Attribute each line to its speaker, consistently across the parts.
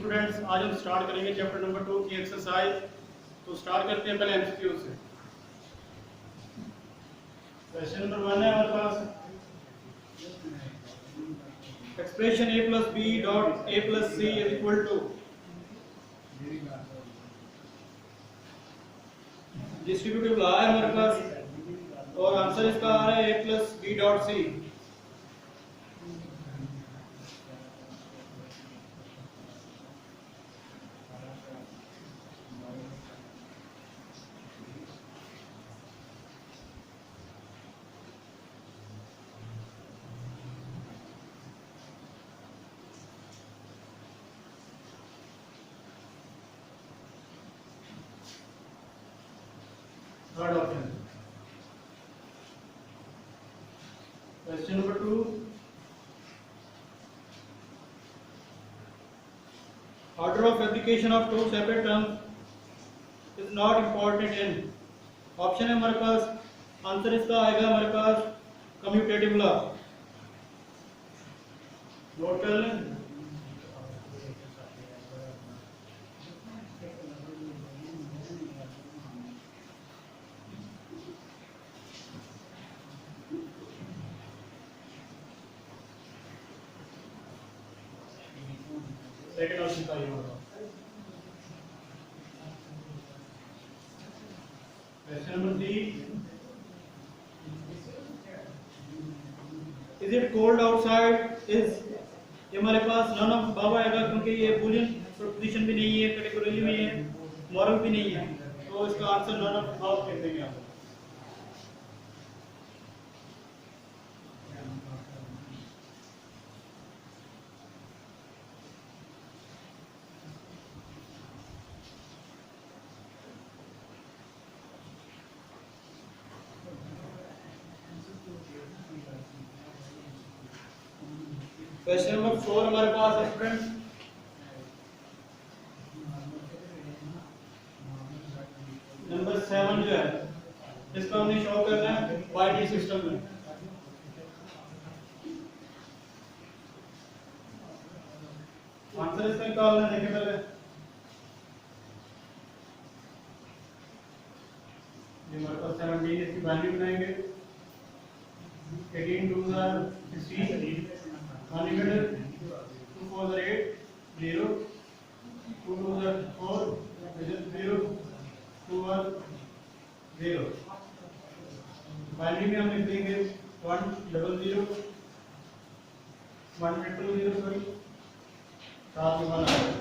Speaker 1: Students, आज हम start करेंगे चैप्टर नंबर 2 की एक्सरसाइज। तो स्टार्ट करते हैं पहले एमसीक्यू से। क्वेश्चन नंबर 1 है हमारे पास, expression a plus B dot a plus C is equal to, distributive law है हमारे पास और आंसर इसका आ रहा है a plus B dot C. Third option. Question number 2, order of fabrication of two separate terms is not important in। Option है हमारे पास, answer इसका आएगा हमारे पास कम्यूटेटिव लॉ। नोट कर लें। सेकंड ऑप्शन का ये होगा। Question number 3, is it cold outside is, ये हमारे पास नन ऑफ बाबा आएगा क्योंकि ये बूलियन प्रोपोजिशन भी नहीं है, कैटेगोरिकली भी है, मॉरल भी नहीं है, तो इसका आंसर नन ऑफ बाबा कह देंगे आप। क्वेश्चन नंबर 4 हमारे पास है स्टूडेंट, नंबर 7 जो है इसका हमने शो करना है वाईटी सिस्टम में। आंसर इसका निकालना है, देखिए पहले ये हमारे पास 17 इसकी वैल्यू बनाएंगे। 18 2 16, 1 negative, 2 4 8, 0, 2 2 4, 0, 2 1 0। वैल्यू में हम लिख देंगे 1 0 0, 1 2 0, सॉरी, साथ में 1 आएगा,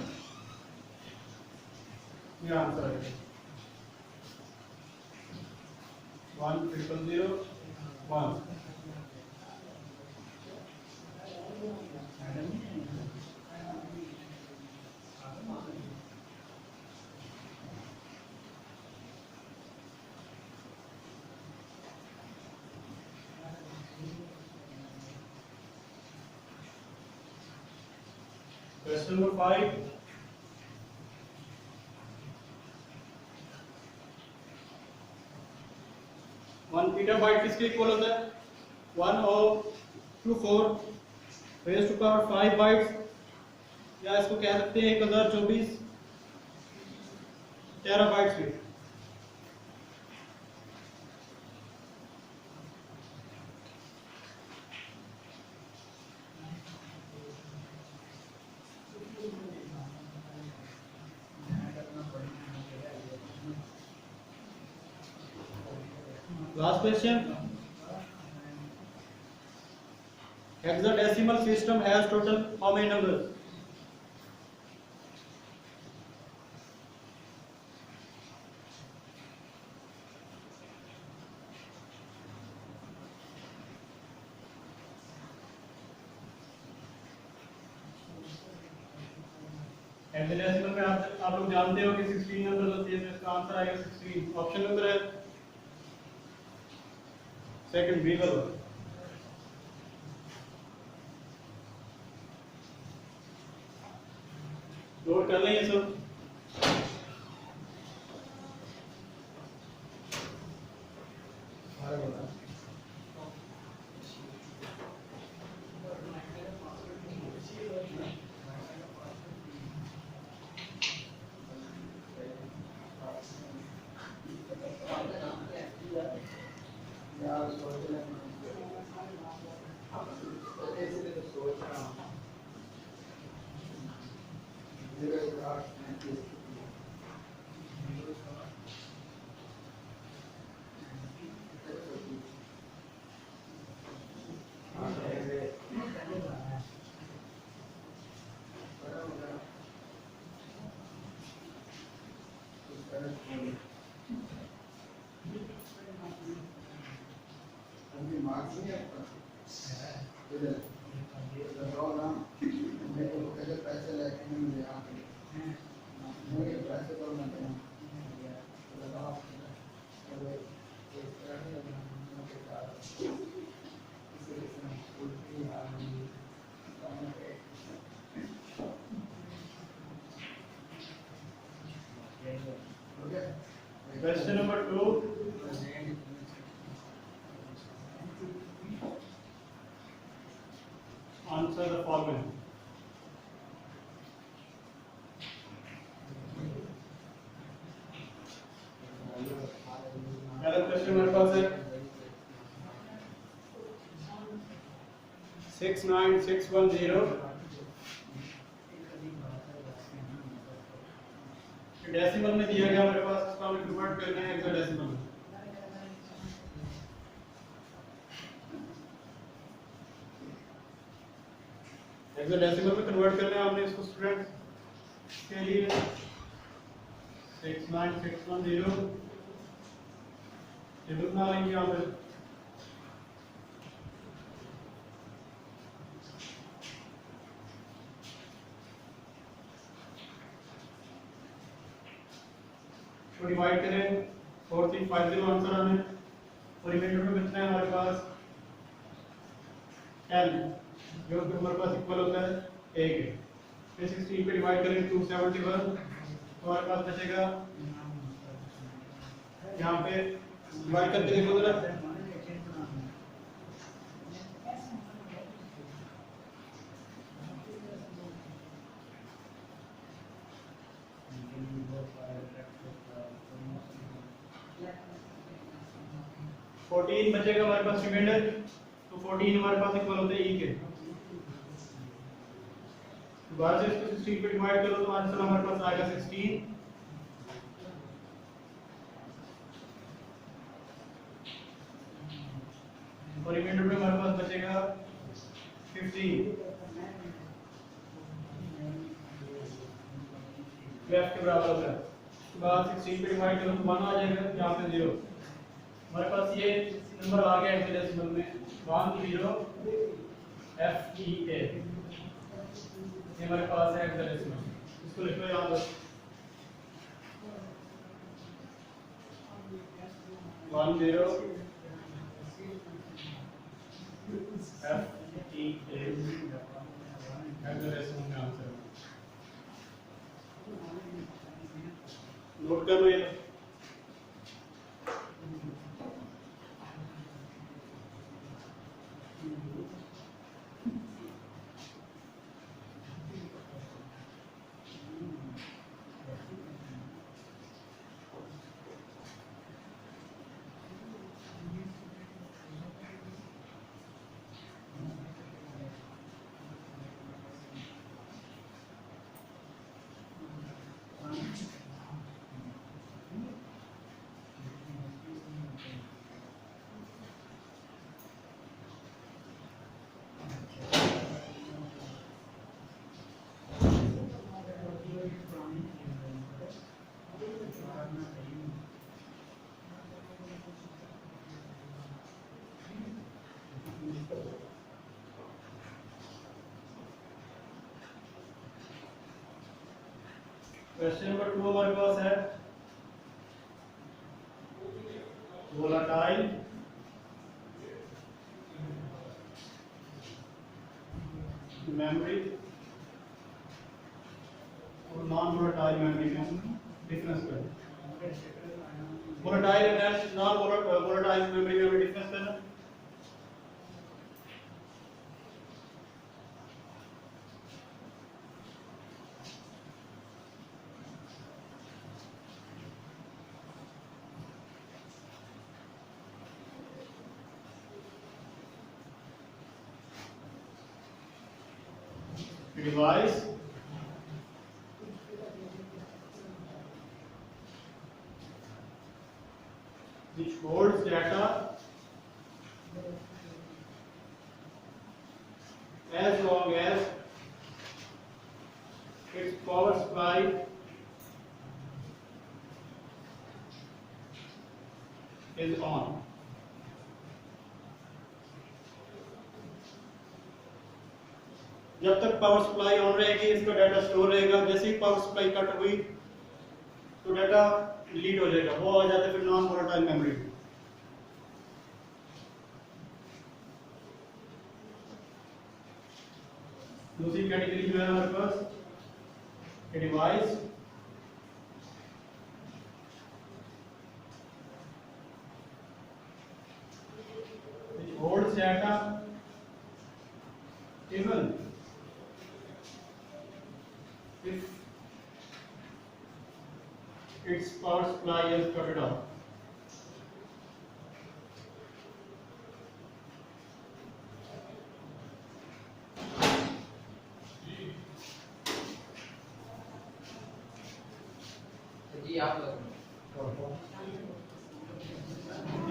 Speaker 1: ये आंसर है 1 0 0 1। Question number 5, वन पीटाबाइट किसके इक्वल होता है? 1 और 2 4 रेज़ टू पावर 5 बाइट्स, या इसको कह सकते हैं 1024 टेराबाइट्स के। Last question. Hexadecimal system has total how many numbers? Hexadecimal में आप लोग जानते हो कि 16 नंबर होते हैं, इसका आंसर आएगा 16। ऑप्शन नंबर है सेकंड बी वाला। नोट कर लें ये सब। Question number 2. Answer the following. पहला क्वेश्चन हमारे पास है 69610 डेसिमल में दिया गया हमारे पास, इसको हमें कन्वर्ट करना है हेक्साडेसिमल में। हेक्साडेसिमल में कन्वर्ट करना है हमने इसको स्टूडेंट्स के लिए 69610 टेबल बना लेंगे यहाँ पे। तो डिवाइड करें 4350 आंसर हमें, और रिमाइंडर में कितना है हमारे पास 10, जो कि हमारे पास इक्वल होता है 1 है। फिर 16 पे डिवाइड करें 271, तो हमारे पास बचेगा, यहाँ पे डिवाइड करके देखो जरा, फोर्टीन बचेगा हमारे पास रिमाइंडर, तो 14 हमारे पास इक्वल होते हैं ई के। दोबारा से इसको 16 पे डिवाइड करो तो आंसर हमारे पास आएगा 16, और रिमाइंडर में हमारे पास बचेगा 15, 12 के बराबर होता है। उसके बाद 16 पे डिवाइड करो तो 1 आ जाएगा, यहाँ पे 0। हमारे पास ये नंबर आ गया हेक्साडेसिमल में 10FEA, ये हमारे पास है हेक्साडेसिमल। इसको लिखो यहाँ पर 10FEA हेक्साडेसिमल में आंसर। नोट कर लो ये। क्वेश्चन नंबर 2 हमारे पास है वोलाटाइल मेमोरी और नॉन वोलाटाइल मेमोरी में डिफरेंस करें। Volatile and non volatile memory में डिफरेंस करना। Device which holds data as long as its power supply is on. जब तक पावर सप्लाई ऑन रहेगी इसका डाटा स्टोर रहेगा, जैसे ही पावर सप्लाई कट हुई तो डाटा डिलीट हो जाएगा, वो आ जाता है फिर नॉन वोलेटाइल मेमोरी। दूसरी कैटेगरी जो है हमारे पास device which holds data even if its power supply is cut off.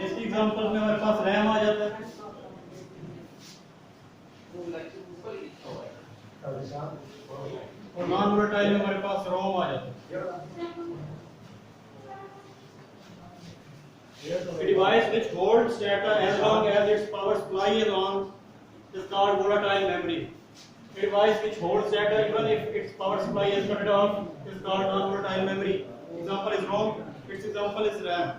Speaker 1: इसकी एग्जांपल में हमारे पास रैम आ जाता है, और नॉन वोलेटाइल में हमारे पास रोम आ जाता है। A device which holds data as long as its power supply is on is called volatile memory. A device which holds data even if its power supply is cut off is called non-volatile memory. Example is ROM. Its example is RAM.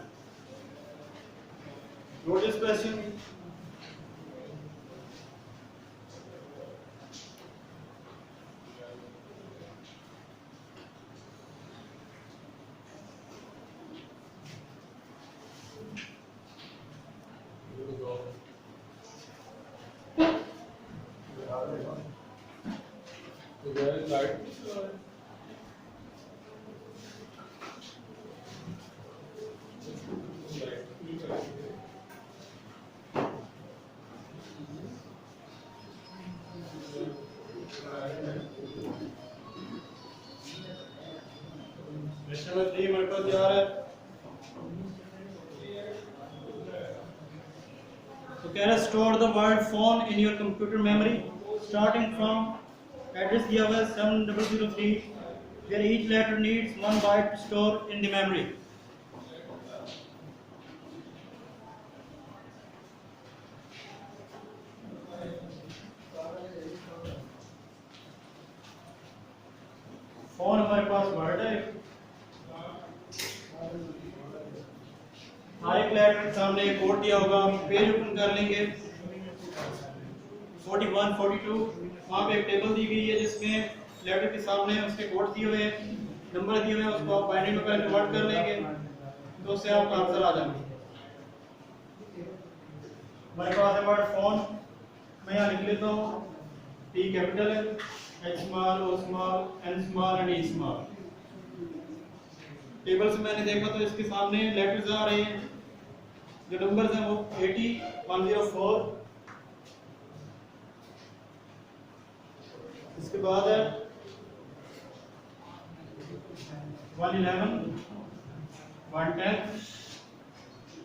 Speaker 1: Note this question. Question number 3 हमारे पास तैयार है। So can I store the word phone in your computer memory starting from address दिया हुआ है 7003 where each letter needs 1 byte to store in the memory. Phone हमारे पास word है, हर एक letter के सामने एक कोड दिया होगा, पेज ओपन कर लेंगे 41 42 वहाँ पे एक टेबल दी गई है जिसमें लेटर के सामने उसके कोड दिए हुए हैं, नंबर दिए हुए हैं, उसको आप बाइनरी में कन्वर्ट कर लेंगे तो उससे आपका आंसर आ जाएगा। हमारे पास है वर्ड फोन, मैं यहाँ लिख लेता हूँ, टी कैपिटल है, H small, O small, N small and E small. Table से मैंने देखा तो इसके सामने लेटर्स आ रहे हैं, जो नंबर्स हैं वो 80 104, इसके बाद है 111 110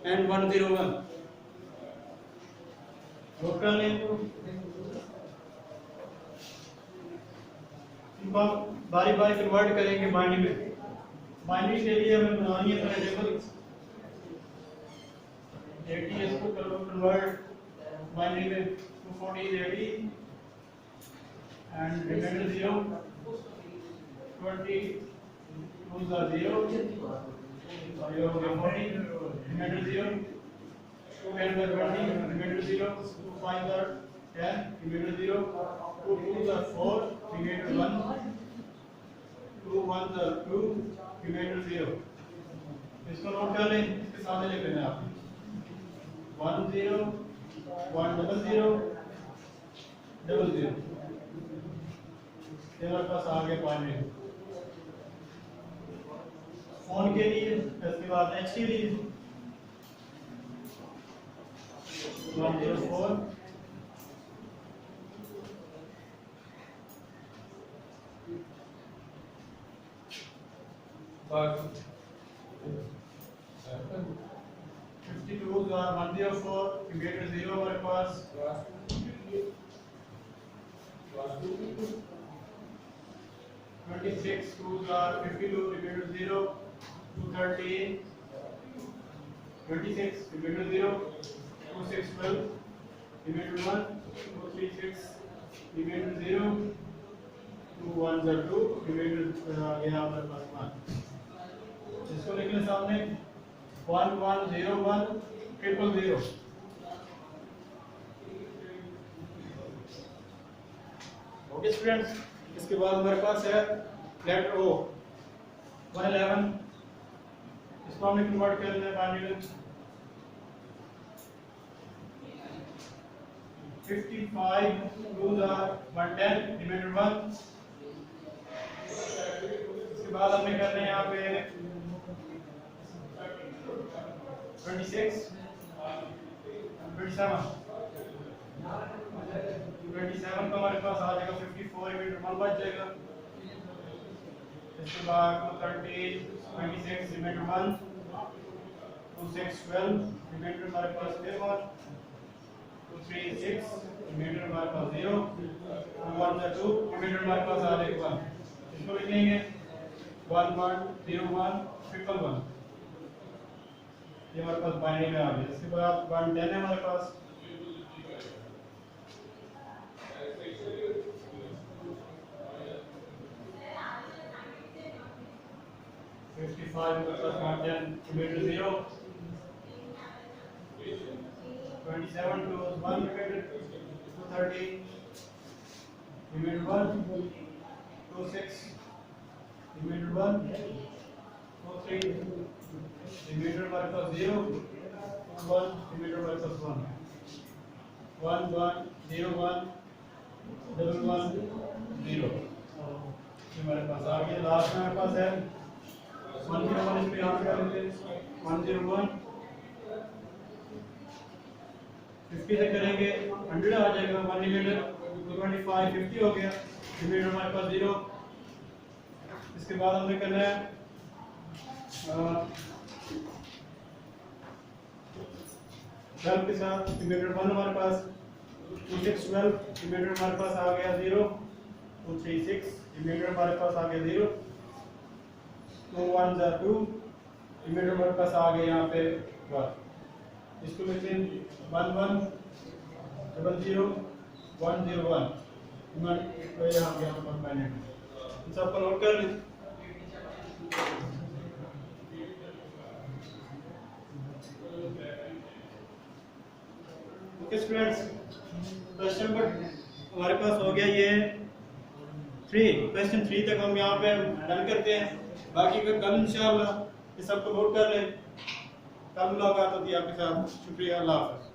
Speaker 1: एंड 101। नोट कर लें, इनको बारी बारी कन्वर्ट करेंगे बाइनरी में। बाइनरी के लिए हमें बनानी है पहले टेबल 80 इसको कन्वर्ट बाइनरी में 240 is 80 and remainder 0 20 2s are 0 और ये हो गया 40 remainder 0 2 10 are 20 remainder 0 2 5 are 10 remainder 0 2 2s are 4 remainder 1 2 1s are 2 remainder 0। इसको नोट कर लें, इसके सामने लिख लेना आप 1 0 1 0 0 0 0। ये हमारे पास आ गया बाइनरी फोन के लिए। इसके बाद एच के लिए 104 50 62 are 104 डिवाइड 0 हमारे पास 26 2 are 52 divided 0 213 26 divided 0 26 12 divided 1 236 divided 0 2 1 are 2 divided ये हमारे पास 1 इसको लिख लें सामने 1 1 0 1 ट्रिपल 0 ओके स्टूडेंट्स इसके बाद हमारे पास है लेटर ओ 111 इसको हमने कन्वर्ट कर लिया बाइनरी 55 2 are 110 डिवाइडेड 1 इसके बाद हमने करना है यहाँ पे 26 27 को हमारे पास आ जाएगा 54 डिवाइडेड 1 बच जाएगा इसके बाद 230 26 डिवाइडेड 1 26 12 डिवाइडेड हमारे पास 1 236 डिवाइडेड हमारे पास 0 1 2 डिवाइडेड हमारे पास आ जाएगा 1 इसको लिखेंगे 1 1 0 1 ट्रिपल 1 ये हमारे पास बाइनरी में आ गया इसके बाद 110 है हमारे पास 55 plus 110 divided 0 27 plus 1 divided 230 divided 1 26 divided 1 43 divided by plus 0 1 divided by plus 1 1 1 0 1 double 1 0 हमारे पास आ गया लास्ट में हमारे पास है 101 इस पे यहाँ पे कर लेते हैं 101 50 से करेंगे 100 आ जाएगा 1 डिवाइडेड 25 50 हो गया डिवाइडेड हमारे पास 0 इसके बाद हमने करना है 12 के साथ डिवाइडेड 1 हमारे पास 26 12 डिवाइडेड हमारे पास आ गया 0 236 डिवाइडेड हमारे पास आ गया 0 2 1 are 2 डिवाइडेड हमारे पास आ गया यहाँ पे 1 इसको लिखते हैं 1 1 0 1 0 1 तो यहाँ पे हमारे पास मैंने इन सबको नोट कर लें ओके स्टूडेंट्स क्वेश्चन नंबर हमारे पास हो गया ये 3 क्वेश्चन 3 तक हम यहाँ पे डन करते हैं बाकी का कल इंशाल्लाह ये सबको नोट कर लें कल मुलाकात होती है आपके साथ शुक्रिया अल्लाह हाफ़िज़।